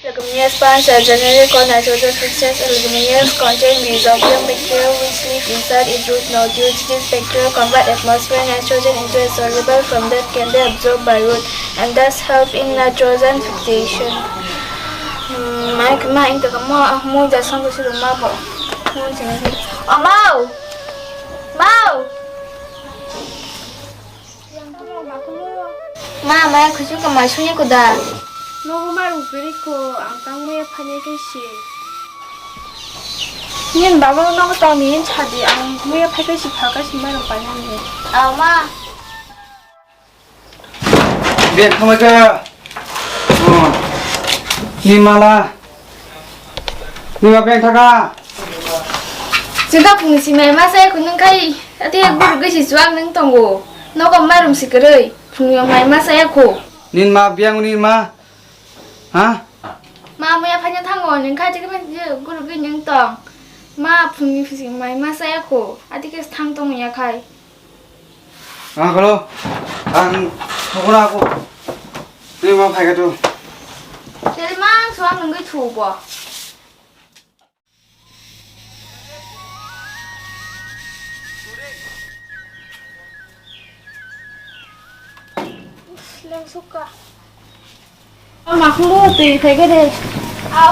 Leguminous plants are generally called nitrogen fixers. Leguminous contain rhizobium bacteria which live inside its root nodules. These bacteria convert atmospheric nitrogen into a soluble form that can be absorbed by root and thus help in nitrogen fixation. Mai cái mai anh tự có mua ra xong rồi sử dụng mau bộ. Mua chỉ là gì? Mau! Mau! Ma, mai cứ chú cầm máy xuống nhé cô đã. 너 말 그리고 앙땅무에 파내듯이 닌 마법 나고 땅니 차디 앙무에 파듯이 파가시 말은 빠졌네 Ma. Biện không ai cơ. Nhìn mà là. Nhìn mà bên thắc à. Chúng cùng si mẹ mà sẽ cùng những cái thì bữa cái gì xuống những tông của nó còn mai đồng xịt cái đấy cùng những mày mà sẽ khổ. Nhìn mà biang nhìn mà. Hả? Mà bây giờ phải nhận thằng ngồi những cái cái bên dưới bữa cái những tông mà cùng những gì mày mà sẽ khổ. À thì cái thằng tông nhà khai. À kalau. Ang không nào cô. Nhìn mà phải cái chỗ. Thế mà xuống những cái thủ bỏ. lên xúc cả mà không mua tùy thấy cái này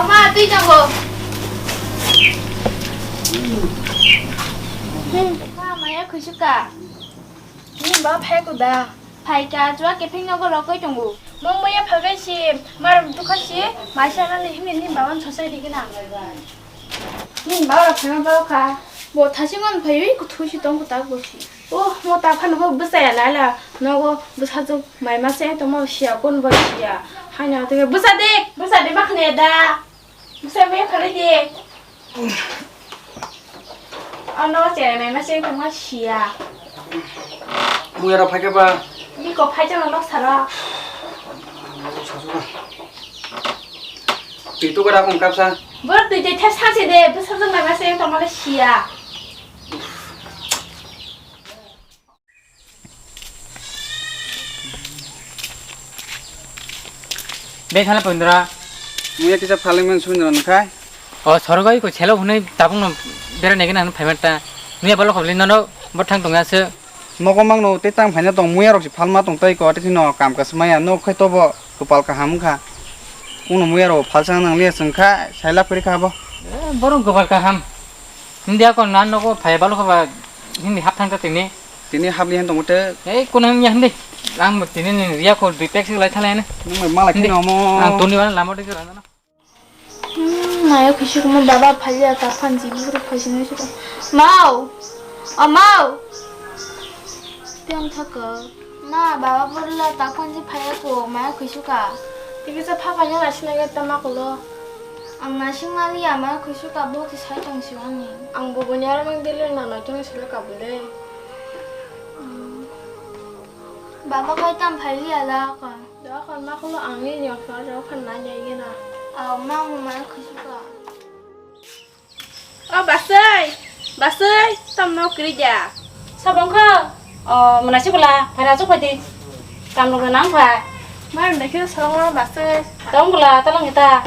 Ma tuy chẳng bộ. Ma mày cứ chút cả. 닌 마법 팔고다 파이까 좋아 개핑 너거 넣고 정부. 멍멍이 파가시 말은 똑같이 맛이 하나는 힘이 닌 마법 줬어야 되구나 닌 마법 팔면 바로가 뭐 다시만 배우 있고 도시 너무 따고시. 뭐 답하는 거 무사야 날라 너거 무사도 말 마세 또 뭐시야 건 버시야 하냐 되게 무사대 막 내다 무사 왜 그러지 너 쟤네 마세 그 뭐시야 Mua ra phải cái ba. 이거 팔자는 너 살아 Thì tôi có đã cùng cặp sao? 뭐 또 이제 탭 사세대 무사도 말 마세 또 뭐시야 내 살아 본드라. Mua cái sắp phá lên xuống rồi khai. 서로가 이거 제일 오늘 나봉는 내가 내게 나는 발말다. 누가 발로 걸린 너너 못한 동안서. Nó có mang nó tết tăng phải nó tông mua rồi chỉ phá mà tông tây có thì nó cảm cái smaya nó khai to bo cái pal cái ham kha. Cũng nó mua rồi phá sang năng liệt sang kha sai lắp cái kha bo. 뭐론 그 발까 함. 근데 아까 난 너고 발발로 가봐. hindi 합탕 때니. Thì này hấp liên tông một tết. 에이 꼬는 냐 근데 랑 때니 리아코 리팩스 lại 탈래네. Nhưng mà mang lại cái nó mà. 아 돈이 와는 라모데 그러나. 나요 그 시간만 봐봐 발려 답한지 무릎 퍼시는 시간. 마우. 마우. 뿅 타거. 나 봐봐 볼라 답한지 팔고 마요 그 시간. 여기서 파가냐 나시나겠다 막으로 안나 식말이야 마요 그 시간 뭐지 살정 시간이. 안 보고냐 망들을 나눠 좀 실을 까볼래 바바가 일단 발리야 나가. 내가 간 막으로 앙이 역사로 간 나냐 이게 나 엄마 마요 그 시간. bà ơi tao nấu cái gì à sao bóng khơ mình nói chứ là phải ra giúp phải đi cầm được nắng phải mai này kia sao ngon bà ơi đóng là tao là người ta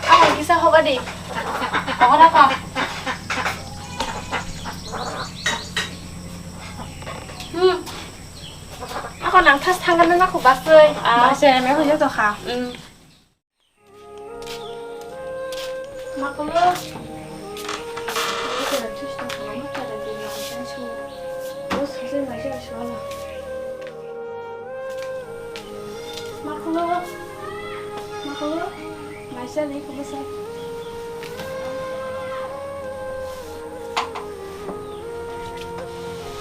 ăn cái sao không có đi có đó không con nắng thắt thang cái nó của bà ơi bà sẽ mấy hồi cho khảo mà có lỡ. Makhluk, Masya nih kebesar.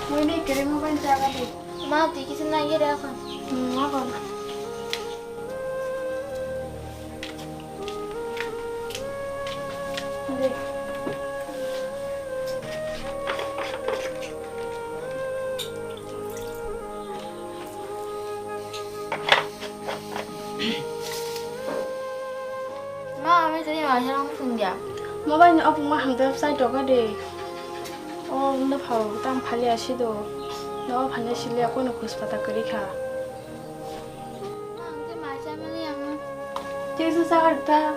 Mau ini kirim apa jaga di? Mati kita lagi dah kan. Apa? Ini. Mấy cái mà sao không cùng giảm. Mà bây giờ ông mà hàng tập sai chỗ cái đi. Nó bảo tăng phải là gì đó. Nó phải là gì là con nó cứ phải ta cái gì cả. Cái mà sao mới làm? 제수 사갈다.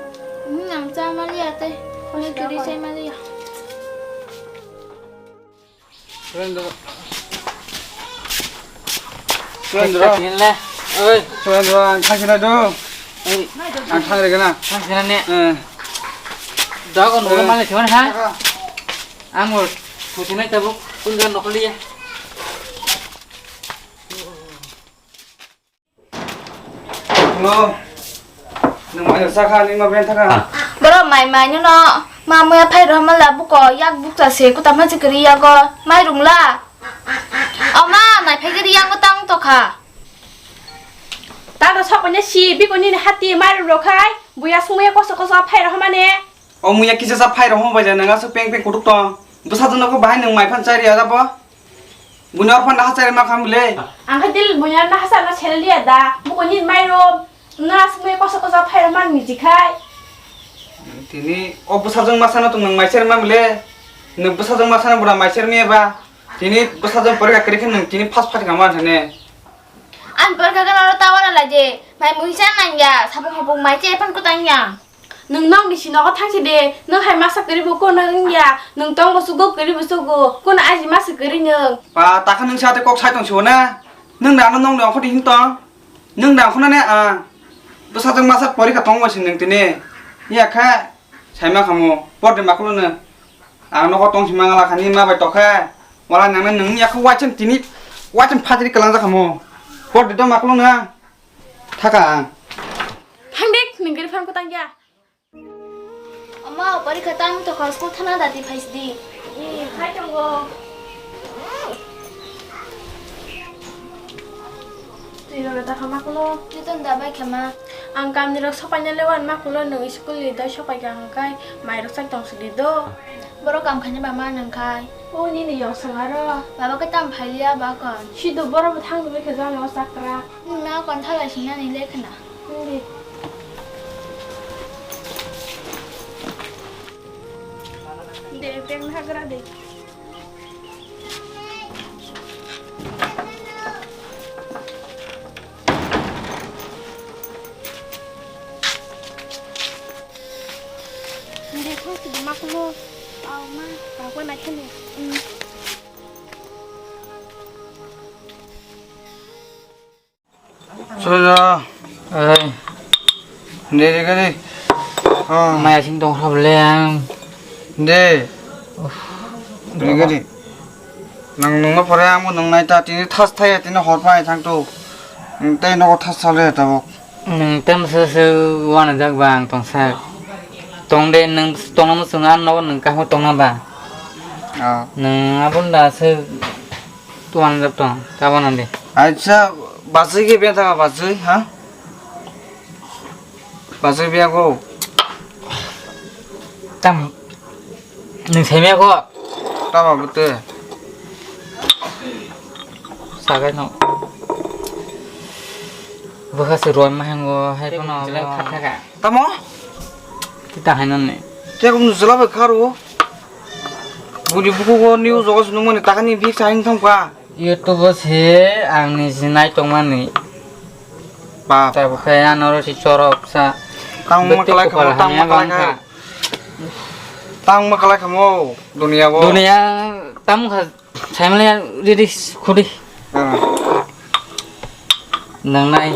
남자 말이야 돼. 오늘 둘이 세 말이야. 수현들아 tiến lên ơi 수현들아 당신아도 ơi 안 타그러구나 thằng thế này 응 đó còn nó mang lại thiếu này ha ăn một thủ thế này tao bốc con gần nó có lia 너 너무 많이 사카니 뭐 벤타가 Bro mày như nó mà mày phải rồi mà là bút có yak bút ra xe của tao mới chỉ cái yak có mày đúng là mà mày phải cái yak có tăng to cả 나도 저번에 비고니는 하띠 말을 로카이 뭐야 소매야 꺼서 파이로 하마네 어머야 기자사 파이로 홍보자 내가 서 뺑뺑 고독도 무사도 넣고 바이 능 마이 판짜리야 다봐 문어 판다 하짜리 막 하밀래 앙카딜 뭐냐 나 하사나 첼리야다 뭐고니 마이로 나 소매야 꺼서 파이로 만 미지카이 디니 부사정 마사나 tung 마이 차리 마밀래 능 부사정 마사나 보라 마이 차리 메바 디니 부사정 버리가 그렇게 능 디니 파스파티 가만 하네 anh bữa cái nó tao là gì mày muốn sáng này nhà sao không bụng mày che phân của tao nhà 능 넌기 시너가 탕시데 능 할마사 그리고 꼬는야 능 똥고 수고 그리고 수고 꼬는 아지 마스 그리는 바 딱한 능 사태 꼭 사이동 치워나 능 나는 놈 너 코디 힘떠 능 나 코나네 부사정 마사 버리가 동거 신능 디니 야카 잘마 가모 버드 마클로는 너가 똥 심망ala 가니 마바이 떡하 wala nang nang ya khawachan tini wachan phadri kalangja khamo por dito maklona thaka 탕백 능 그리 판고 땅야 엄마 머리 갔다 오면 또 가서 타나다 디 파이스디 이 파이정고 이러다 가마클로 유전 나발 개마 ang kam nirok sopanya lewan makulo nung school lido sopaya hangkai mairok sak tong sulido boro kam khanya mama nang khai oh ni ni yong sangaro baba cái tam phải lia ba còn shido boro thang du ke jang yo sakra na còn thay là chính là ni lê khana ni de peng hagra de Hindi ko si makulo. Ma, ako na kini. 소자 ơi 내리 가리 mày sinh tông học lên 네 내리 가리 nang nung ma pare amu nung nai ta tini thas thai tini hot pai thang tu te no thas sale ta bok nâng tâm sơ sơ quan là vàng tông sa tông đen nâng tông nó sung ăn nó nâng cao tông năm bà nâng abun đã sơ tuan lập tông cao quan làm đi 아차 바스기 비다가 바스 하 바스 비하고 tâm nâng thấy mẹ có 따봐 그때 sao cái nó vừa khá sự rồi mà hàng ngô hay có nó lên khát khát cả 따모 cái ta hay nó này 제가 누슬라베 카루 우리 부고고 뉴 저거스 누구니 따가니 빅 사인 통과 YouTube thế ang ni sinai tong man ni 바 ta bu kaya nó si chorop sa 땅 마kalai 카모 땅 마kalai 땅 마kalai 카모 두니야 보 dunia tam kha sai ma le đi đi khudi nang nai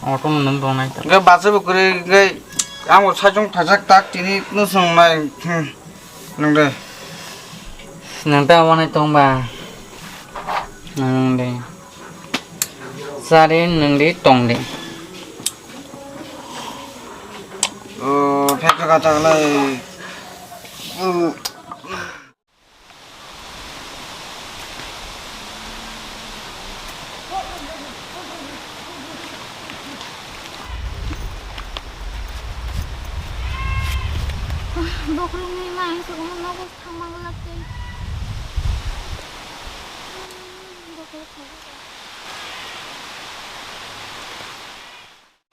auto nang dong nai ta 그 바스부 그래 그 아무 차중 타작 딱 지니 누승 나이 능데 nang ta wa nai tong ba nang de sa de nang de tong de 패크 가자라 bốc luôn đi mà anh cũng nó có thằng mang lắc đi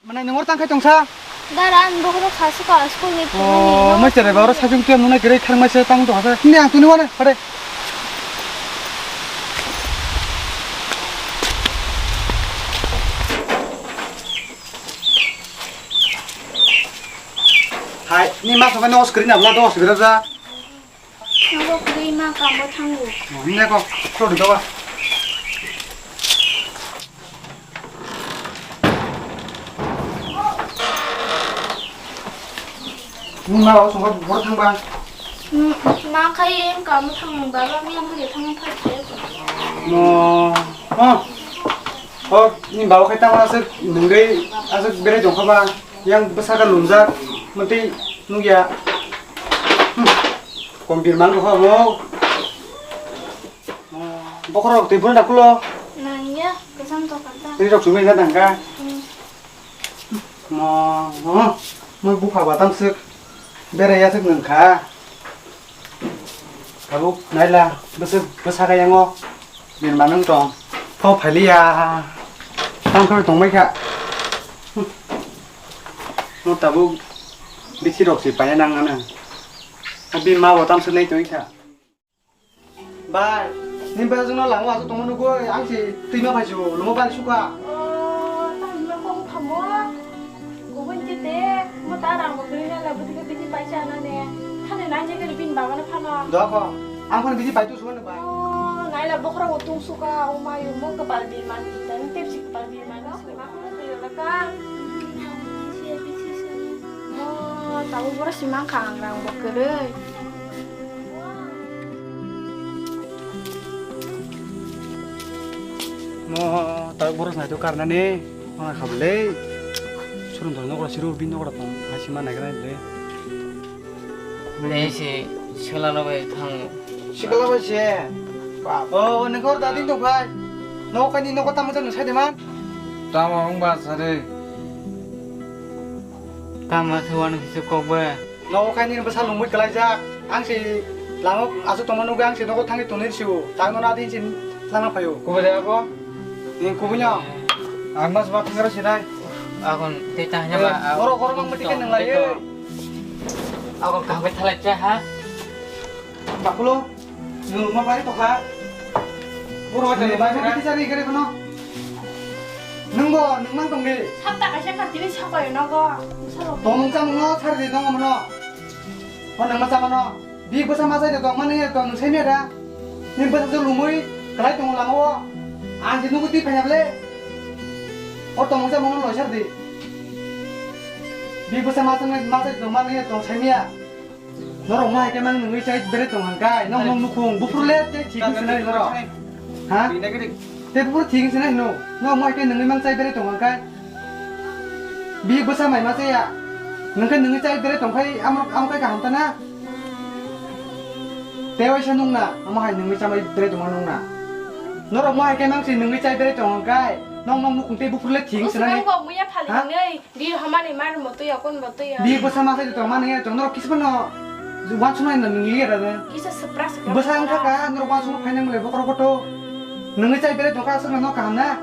mana nungor tang khai tongsa daran bốc nó khá sức ở school nghiệp mai chere ba sajung tiam nuna gere khang mai se tang do ha ni ang tuni wana pare Hai, ni mak sampai nongos kering abla dos segera za. Nago kuri ma kamu tanggu. Ini kok, pro di bawah. Ni mau sungguh buat tang bang. Ma kayak kamu tanggu baba mi yang beli tanggu pakai. Oh, ini bawa kita masuk nunggai asuk bere jongkok bang. Yang besar kan lunjak, mesti nunggu ya. Konfirman kok mau. Kokborok telepon dak lo. Nanya kesan to kata. Ini rok cuma ingat angka. Mau buka batam sek. Bere ya sek nengka. Kamu naila besar yang ngok. Biar mana dong. Kau pilih ya. Tangkal tong mai kak. Nó tabu bị chi độc gì phải năng lắm nè. Ông bị mau vào tâm sự này tôi kha. Ba, nhưng bây giờ nó lắng vào tụi nó có ăn gì tìm nó phải chịu, nó bán suka. Tang nó không thầm quá. Cô vẫn chết thế, mà ta đang một cái này là bữa tiệc bị bài cha nè. Thằng này nãy cái pin bảo nó phan à. Đó co, ăn con bị bài tu xuống được bài. Nãy là bốc ra một tung suka, ông mai mua cái bal đi mà, dan tiếp xúc bal đi mà nó sẽ mắc nó từ là cái. Tahu beras sih makan orang bekerja. Mau tahu boros nah itu karena nih, mana kabel, suruh dorong kalau siru bin orang tong, masih mana kena itu. Beli si sekolah apa tang. Sekolah apa sih? Oh, negor tadi tuh guys. Nau kan ini nau tamu tuh saya deman. Tamu orang bahasa deh. Kamu tuan si kokbe. Nau kan ini besar lumut kelajak. Angsi langok asuk teman nugang si nau tangi tunir siu. Tang nau nanti sin langak payu. Kau beda apa? Ini kubunya. Angmas sebab pengaruh sih dai. Aku titahnya pak. Korok mang metikan yang lain. Aku kahwin telat ha. Bakulo, nung rumah pari toka. Buru aja nih, baca kita cari kiri kono. Nunggu, nungman tonggi. 샀다 가시 간 뒤에 사과요 나가. Tong cang ngo cari tong mana? Oh nang masa mana? Di basa masa itu tong mana ya tong semi ada. Nih basa tu lumui, kelai tong lango. Anjir nunggu ti banyak le. Oh tong cang mau lo cari. Di basa masa itu tong mana ya tong semi ya. Noro mai ke mang nunggu cai bere tong angkai. Nong nukung bufurlet cai cikin senai noro. Hah? Te bufur cikin senai no. Nong mai ke nunggu mang cai bere tong angkai. Bi basa mai masa ya. Nungkan nunggu cai bere tong kai am kai kaham tanah. Tewa isa nung na. Am kai nunggu cai bere tong nung na. Noro mai ke mang si nunggu cai bere tong angkai. Nong nukung te bufurlet cikin senai. Usah mau punya paling nih. Di rumah nih mana mau tuh ya kon mau tuh ya. Bi basa masa itu tong mana ya tong noro kisah no. Wan sunai na nunggu ada na. Isa surprise. Basa ang kaka noro wan sunai kainang lebo koro koto. Nunggu cai bere tong ka asal no kaham na.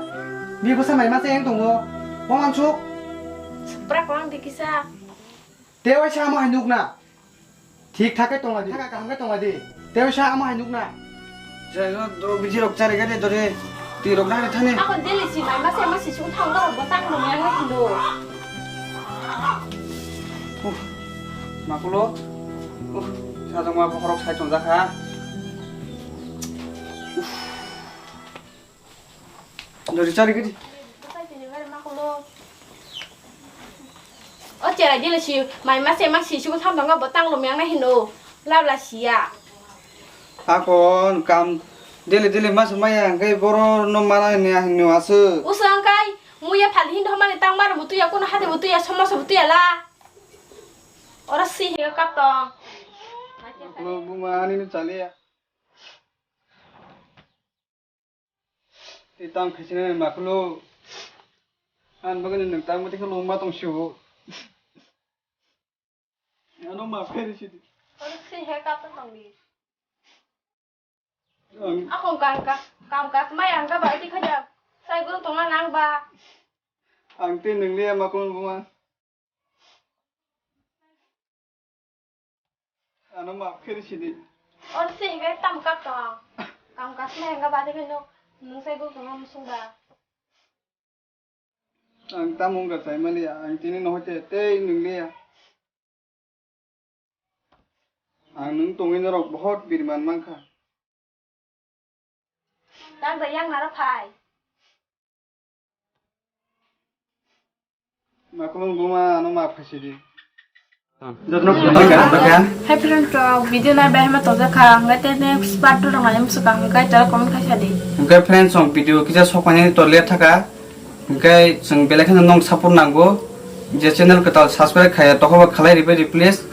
Bi basa mai masa yang tunggu. Wan suk. Surprise orang di kisah. Tewa isa amo handuk na. ঠিক থাকে তোমাদি থাকা কাম কে তোমাদি তেও সা আমা হানুক না যে তো বিজি রক চারে গাদে ধরে তি রক না থানে Ako dili si mai masih sung thang lo batang lo yang ngai do. 마kul로 사정마 버럭 살좀 자카 너리 짜리 그리 Ở dili si mai masih sung thang lo batang lo yang ngai do. Lao là sia. 아콘 감 딜리 마스마야 게 보로 노마나 니 하니 와스 Usang kai muya palhin do mane tang mar butu ya kun hade butu ya somos butu ya la. Ora si he ka to. 마kul로 부마니 니 잘이야 이땅 패시네 마kul로 안 먹는 능땅 못해 그 롱마 동쇼 야너 마 페르시디 Ora si he ka to tong di. 응 Ako kam ka mai ang ka ba ti khaja. Sai gu tong nang ba. 앙때 능리야 마kul로 부마 아너 마 페르시디 Ora si he tam ka to. Kam ka mai ang ka ba ti khaja. Nung sai gu tong sung ba. 앙 따몬가 사이말이야 앙티니 너호테 때 능리야 आं नों तंगे नरक बहुत बिरमान मांखा đang tới yang là nó phải माखौल बुमा नो मा फासिदि जतन फुटबाय का hai friend cho video này bé mà tổ chức khang cái tên này spot tu rằng là em suka cái chợ comment khai sadi ओमफ्राय फ्रेन्ड सं भिडिअ किजा सकाने टलेट थाका ओमफ्राय जों बेलेखान नों सापर्ट नांगौ जे चेनेल को सब्सक्राइब खाया तखबा खालाय रिबायदि प्लिज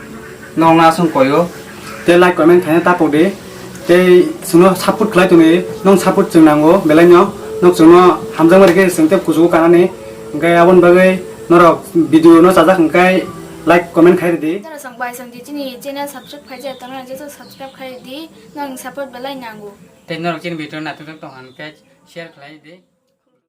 नों ना सं कयो ते लाइक कमेन्ट खाया तापदे ते सुनो सापर्ट खालाय तुनि नों सापर्ट जों नांगौ बेलायनो नों सुनो हामजां मारके जोंते कुजु कानाने ओमफ्राय आबन बागै नरक भिडिअ नो जाजा खंखाय लाइक कमेन्ट खाय दि जरा संग बाय संग दिनि चैनल सब्सक्राइब खाय जे तंग जे सब्सक्राइब खाय दि नों सपोर्ट बेलाय नांगौ ते नरक चिन भिडिअ नातुक तंहान के शेयर खालाय दे